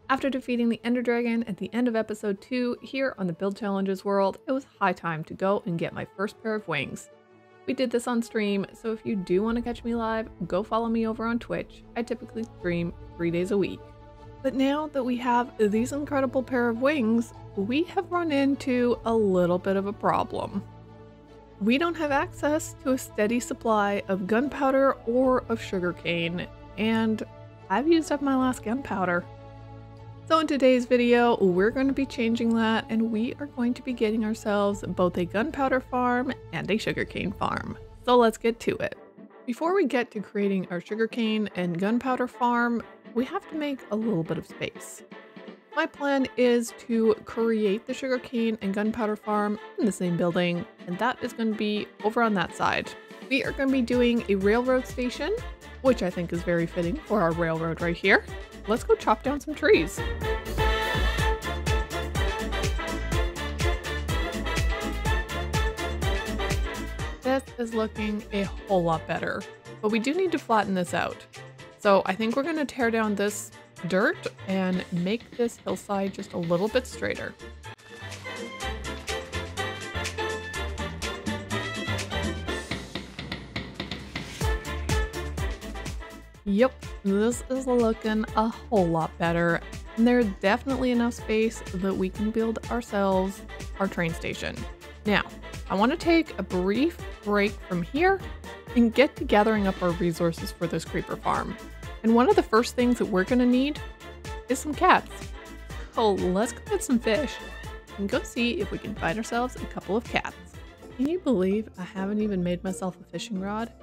After defeating the Ender Dragon at the end of episode 2 here on the Build Challenges world, it was high time to go and get my first pair of wings. We did this on stream, so if you do want to catch me live, go follow me over on Twitch. I typically stream 3 days a week. But now that we have these incredible pair of wings, we have run into a little bit of a problem. We don't have access to a steady supply of gunpowder or of sugarcane, and I've used up my last gunpowder. So in today's video, we're going to be changing that, and we are going to be getting ourselves both a gunpowder farm and a sugarcane farm. So let's get to it. Before we get to creating our sugarcane and gunpowder farm, we have to make a little bit of space. My plan is to create the sugarcane and gunpowder farm in the same building, and that is going to be over on that side. We are going to be doing a railroad station, which I think is very fitting for our railroad right here. Let's go chop down some trees. This is looking a whole lot better, but we do need to flatten this out. So I think we're going to tear down this dirt and make this hillside just a little bit straighter. Yep, this is looking a whole lot better. And there's definitely enough space that we can build ourselves our train station. Now, I want to take a brief break from here and get to gathering up our resources for this creeper farm. And one of the first things that we're going to need is some cats. So let's go get some fish and go see if we can find ourselves a couple of cats. Can you believe I haven't even made myself a fishing rod?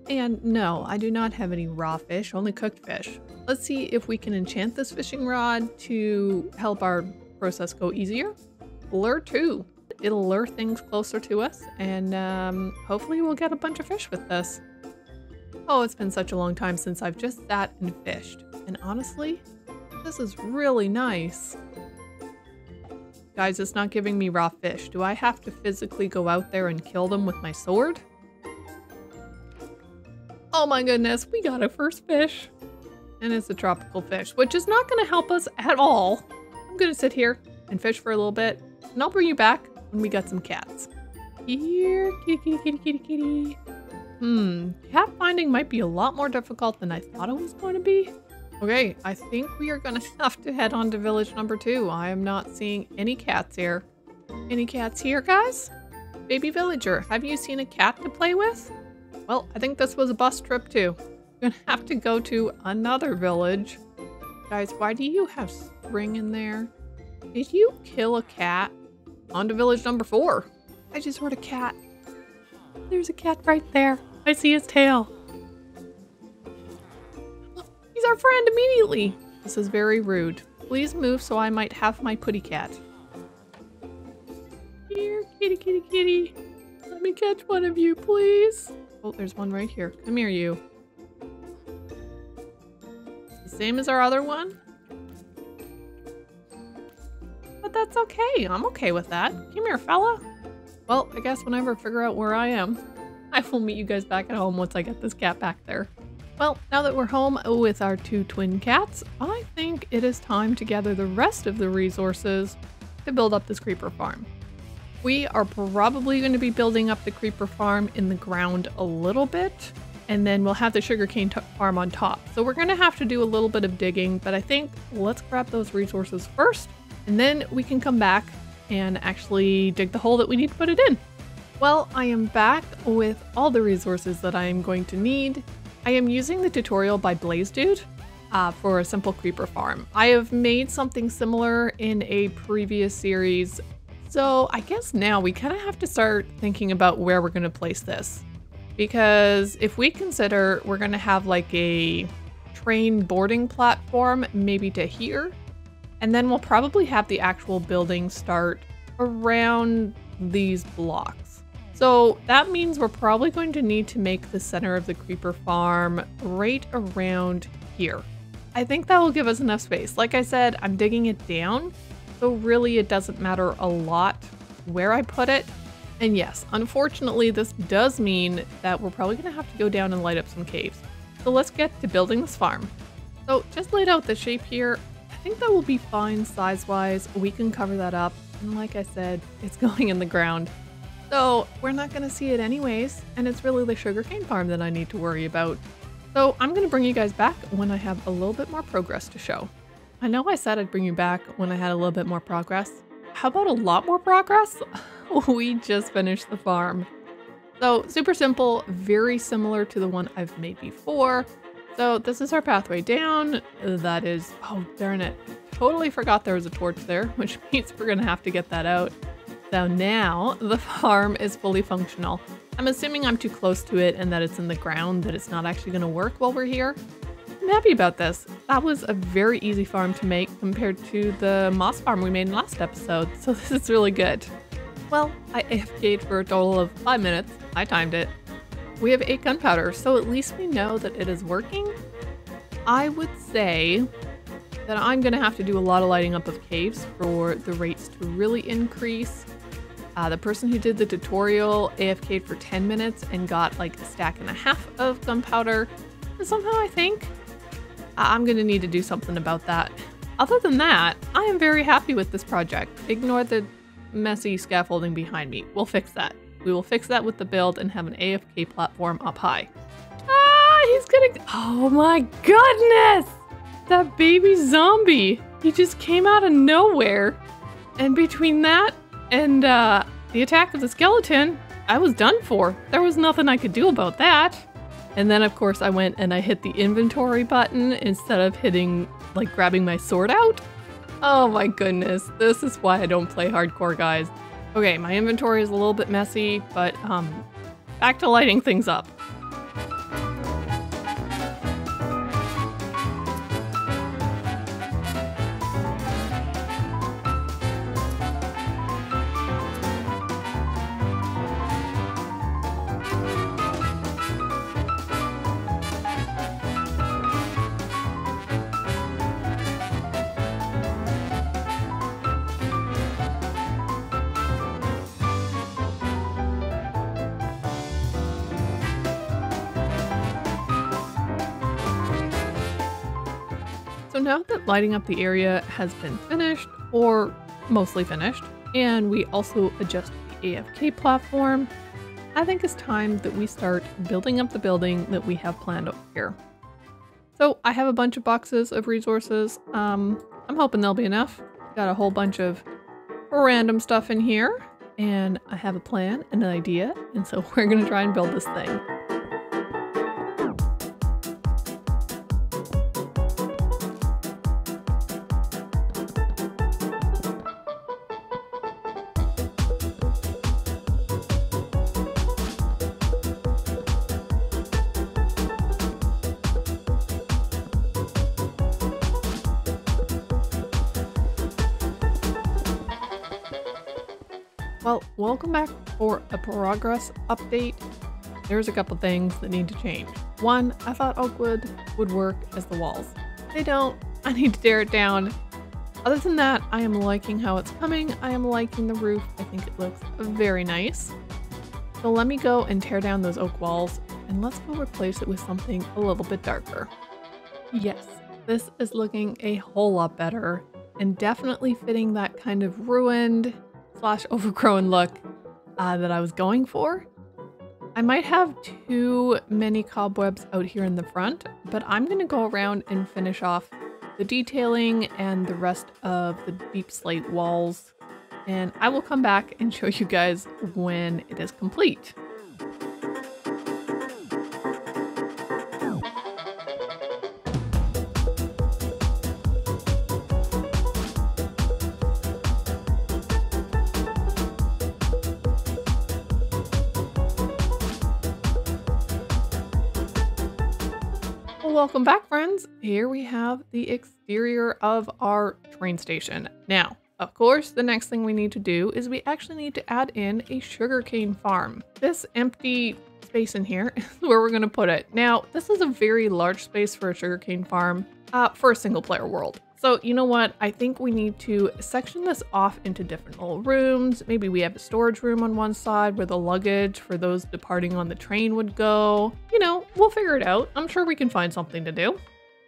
And no, I do not have any raw fish, only cooked fish. Let's see if we can enchant this fishing rod to help our process go easier. Lure 2. It'll lure things closer to us, and hopefully we'll get a bunch of fish with this. Oh, it's been such a long time since I've just sat and fished. And honestly, this is really nice. Guys, it's not giving me raw fish. Do I have to physically go out there and kill them with my sword? Oh my goodness, we got a first fish. And it's a tropical fish, which is not going to help us at all. I'm going to sit here and fish for a little bit, and I'll bring you back when we got some cats. Here, kitty, kitty, kitty, kitty. Cat finding might be a lot more difficult than I thought it was going to be. Okay, I think we are going to have to head on to village number 2. I am not seeing any cats here. Any cats here, guys? Baby villager, have you seen a cat to play with? Well, I think this was a bus trip too. We're gonna have to go to another village. Guys, why do you have string in there? Did you kill a cat? On to village number 4. I just heard a cat. There's a cat right there. I see his tail. Look, he's our friend immediately. This is very rude. Please move so I might have my putty cat. Here, kitty, kitty, kitty. Let me catch one of you, please. Oh, there's one right here. Come here, you. The same as our other one. But that's okay. I'm okay with that. Come here, fella. Well, I guess whenever I figure out where I am, I will meet you guys back at home once I get this cat back there. Well, now that we're home with our 2 twin cats, I think it is time to gather the rest of the resources to build up this creeper farm. We are probably going to be building up the creeper farm in the ground a little bit, and then we'll have the sugarcane farm on top. So we're going to have to do a little bit of digging, but I think let's grab those resources first, and then we can come back and actually dig the hole that we need to put it in. Well, I am back with all the resources that I am going to need. I am using the tutorial by Blaze Dude for a simple creeper farm. I have made something similar in a previous series. So I guess now we kind of have to start thinking about where we're going to place this. Because if we consider we're going to have like a train boarding platform maybe to here, and then we'll probably have the actual building start around these blocks. So that means we're probably going to need to make the center of the creeper farm right around here. I think that will give us enough space. Like I said, I'm digging it down. So really it doesn't matter a lot where I put it. And yes, unfortunately this does mean that we're probably gonna have to go down and light up some caves. So let's get to building this farm. So just laid out the shape here. think that will be fine size-wise. We can cover that up. And like I said, it's going in the ground. So we're not going to see it anyways. And it's really the sugarcane farm that I need to worry about. So I'm going to bring you guys back when I have a little bit more progress to show. I know I said I'd bring you back when I had a little bit more progress. How about a lot more progress? We just finished the farm. So super simple, very similar to the one I've made before. So this is our pathway down. That is, oh darn it. Totally forgot there was a torch there, which means we're gonna have to get that out. So now the farm is fully functional. I'm assuming I'm too close to it and that it's in the ground, that it's not actually gonna work while we're here. I'm happy about this. That was a very easy farm to make compared to the moss farm we made in last episode, so this is really good. Well, I AFK'd for a total of 5 minutes. I timed it. We have 8 gunpowder, so at least we know that it is working. I would say that I'm gonna have to do a lot of lighting up of caves for the rates to really increase. The person who did the tutorial AFK'd for 10 minutes and got like a stack and a half of gunpowder. And somehow I think I'm gonna need to do something about that. Other than that, I am very happy with this project. Ignore the messy scaffolding behind me. We'll fix that. We will fix that with the build and have an AFK platform up high. Ah, he's gonna, oh my goodness! That baby zombie, he just came out of nowhere. And between that and the attack of the skeleton, I was done for. There was nothing I could do about that. And then of course I went and I hit the inventory button instead of hitting, like grabbing my sword out. Oh my goodness, this is why I don't play hardcore, guys. Okay, my inventory is a little bit messy, but back to lighting things up. So now that lighting up the area has been finished, or mostly finished, and we also adjust the AFK platform, I think it's time that we start building up the building that we have planned over here. So I have a bunch of boxes of resources. I'm hoping there'll be enough. Got a whole bunch of random stuff in here, and I have a plan and an idea, and so we're gonna try and build this thing. Well, welcome back for a progress update. There's a couple things that need to change. One, I thought oak wood would work as the walls. They don't. I need to tear it down. Other than that, I am liking how it's coming. I am liking the roof. I think it looks very nice. So let me go and tear down those oak walls and let's go replace it with something a little bit darker. Yes, this is looking a whole lot better and definitely fitting that kind of ruined / overgrown look that I was going for. I might have too many cobwebs out here in the front, but I'm gonna go around and finish off the detailing and the rest of the deep slate walls, and I will come back and show you guys when it is complete. Welcome back, friends. Here we have the exterior of our train station. Now, of course, the next thing we need to do is we actually need to add in a sugarcane farm. This empty space in here is where we're going to put it. Now, this is a very large space for a sugarcane farm for a single player world. So you know what? I think we need to section this off into different little rooms. Maybe we have a storage room on one side where the luggage for those departing on the train would go. You know, we'll figure it out. I'm sure we can find something to do.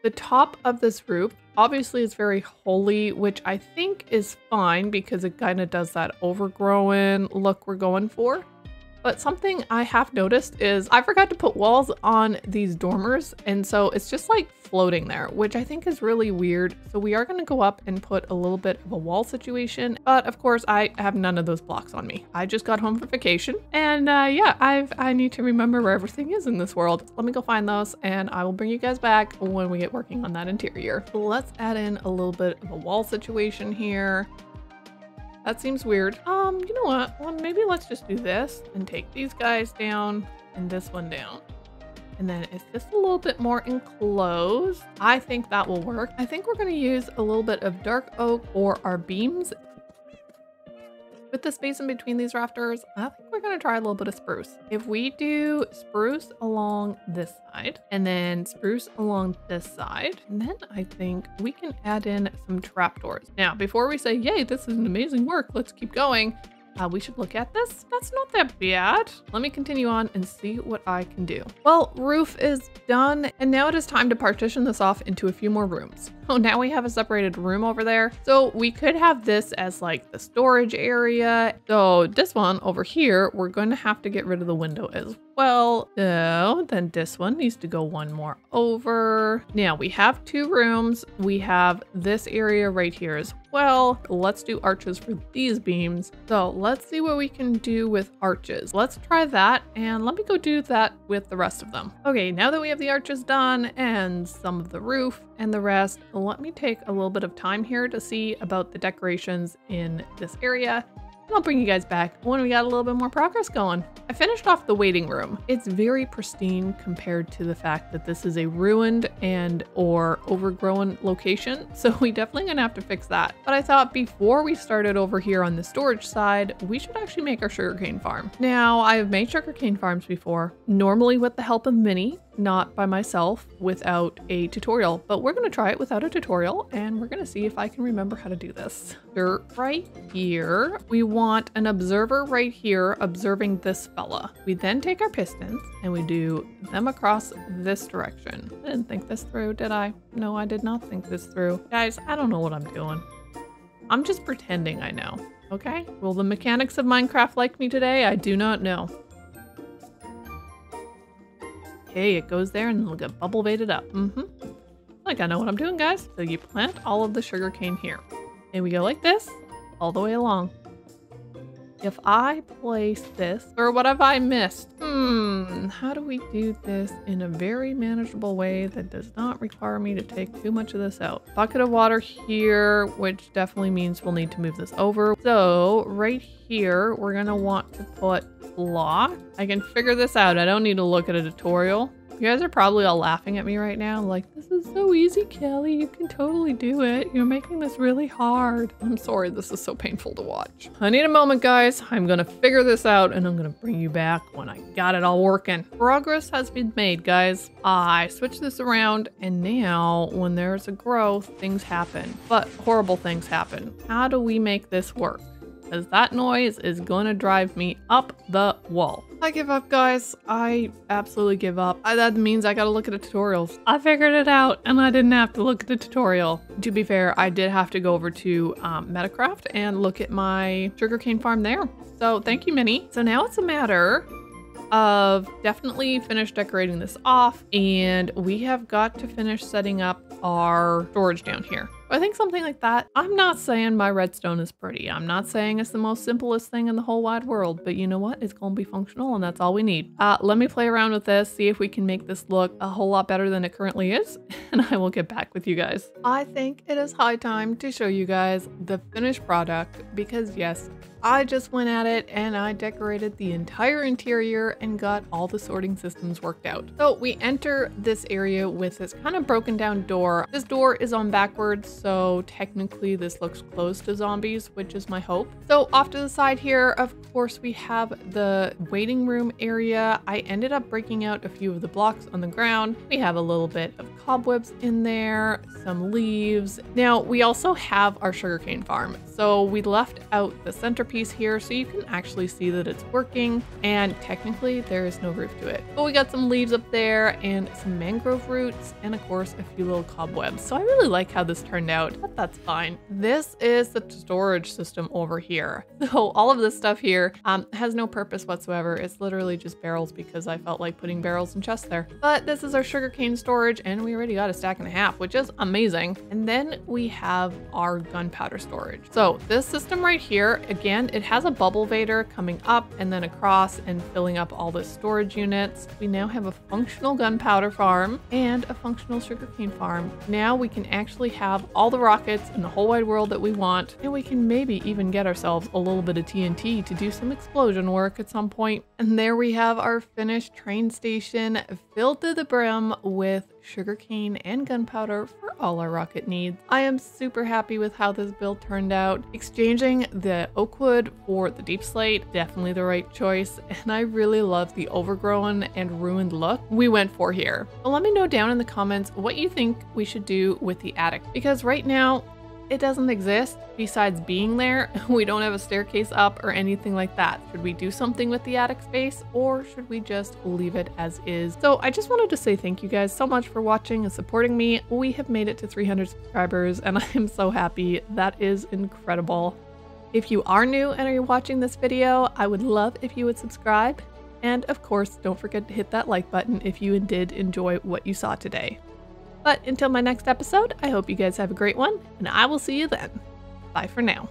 The top of this roof obviously is very holy, which I think is fine because it kind of does that overgrown look we're going for. But something I have noticed is I forgot to put walls on these dormers, and so it's just like floating there, which I think is really weird. So we are going to go up and put a little bit of a wall situation, but of course I have none of those blocks on me. I just got home for vacation, and yeah, I need to remember where everything is in this world. Let me go find those, and I will bring you guys back when we get working on that interior. So let's add in a little bit of a wall situation here. That seems weird. You know what? Well, maybe let's just do this and take these guys down and this one down. And then it's just a little bit more enclosed. I think that will work. I think we're going to use a little bit of dark oak for our beams. With the space in between these rafters, I think we're going to try a little bit of spruce. If we do spruce along this side and then spruce along this side, and then I think we can add in some trapdoors. Now, before we say, yay, this is an amazing work, let's keep going, we should look at this. That's not that bad. Let me continue on and see what I can do. Well, roof is done, and now it is time to partition this off into a few more rooms. Oh, now we have a separated room over there. So we could have this as like the storage area. So this one over here, we're going to have to get rid of the window as well. So then this one needs to go one more over. Now we have two rooms. We have this area right here as well. Let's do arches for these beams. So let's see what we can do with arches. Let's try that, and let me go do that with the rest of them. Okay, now that we have the arches done and some of the roof and the rest, let me take a little bit of time here to see about the decorations in this area. I'll bring you guys back when we got a little bit more progress going. I finished off the waiting room. It's very pristine compared to the fact that this is a ruined and or overgrown location. So we definitely gonna have to fix that. But I thought before we started over here on the storage side, we should actually make our sugarcane farm. Now, I've made sugarcane farms before, normally with the help of Minnie, not by myself without a tutorial, but we're going to try it without a tutorial, and we're going to see if I can remember how to do this. Dirt right here. We want an observer right here observing this fella. We then take our pistons and we do them across this direction. I didn't think this through, did I? No, I did not think this through. Guys, I don't know what I'm doing. I'm just pretending I know, okay? Will the mechanics of Minecraft like me today? I do not know. Okay, it goes there and it'll get bubble baited up. Like I know what I'm doing, guys. So you plant all of the sugarcane here. And we go like this all the way along. If I place this, or what have I missed? How do we do this in a very manageable way that does not require me to take too much of this out? Bucket of water here, which definitely means we'll need to move this over. So right here, we're gonna want to put block. I can figure this out. I don't need to look at a tutorial. You guys are probably all laughing at me right now. Like, this is so easy, Kelly. You can totally do it. You're making this really hard. I'm sorry. This is so painful to watch. I need a moment, guys. I'm going to figure this out and I'm going to bring you back when I got it all working. Progress has been made, guys. I switched this around and now when there's a growth, things happen, but horrible things happen. How do we make this work? Because that noise is going to drive me up the wall. I give up, guys. I absolutely give up. That means I got to look at the tutorials. I figured it out and I didn't have to look at the tutorial. To be fair, I did have to go over to Metacraft and look at my sugarcane farm there. So thank you, Minnie. So now it's a matter of definitely finish decorating this off, and we have got to finish setting up our storage down here. I think something like that. I'm not saying my redstone is pretty. I'm not saying it's the most simplest thing in the whole wide world, but you know what? It's gonna be functional and that's all we need. Let me play around with this, see if we can make this look a whole lot better than it currently is, and I will get back with you guys. I think it is high time to show you guys the finished product because yes, I just went at it and I decorated the entire interior and got all the sorting systems worked out. So we enter this area with this kind of broken down door. This door is on backwards, so technically this looks closed to zombies, which is my hope. So off to the side here, of course, we have the waiting room area. I ended up breaking out a few of the blocks on the ground. We have a little bit of cobwebs in there, some leaves. Now we also have our sugarcane farm. So we left out the centerpiece piece here so you can actually see that it's working, and technically there is no roof to it. But we got some leaves up there and some mangrove roots and of course a few little cobwebs. So I really like how this turned out, but that's fine. This is the storage system over here. So all of this stuff here has no purpose whatsoever. It's literally just barrels because I felt like putting barrels and chests there. But this is our sugarcane storage and we already got a stack and a half, which is amazing. And then we have our gunpowder storage. So this system right here, again, it has a bubble vader coming up and then across and filling up all the storage units. We now have a functional gunpowder farm and a functional sugarcane farm. Now we can actually have all the rockets in the whole wide world that we want, and we can maybe even get ourselves a little bit of TNT to do some explosion work at some point. And there we have our finished train station filled to the brim with sugarcane and gunpowder for all our rocket needs. I am super happy with how this build turned out. Exchanging the oak wood for the deep slate, definitely the right choice, and I really love the overgrown and ruined look we went for here. But let me know down in the comments what you think we should do with the attic, because right now it doesn't exist. Besides being there, we don't have a staircase up or anything like that. Should we do something with the attic space, or should we just leave it as is? So I just wanted to say thank you guys so much for watching and supporting me. We have made it to 300 subscribers and I am so happy. That is incredible. If you are new and are watching this video, I would love if you would subscribe. And of course, don't forget to hit that like button if you did enjoy what you saw today. But until my next episode, I hope you guys have a great one, and I will see you then. Bye for now.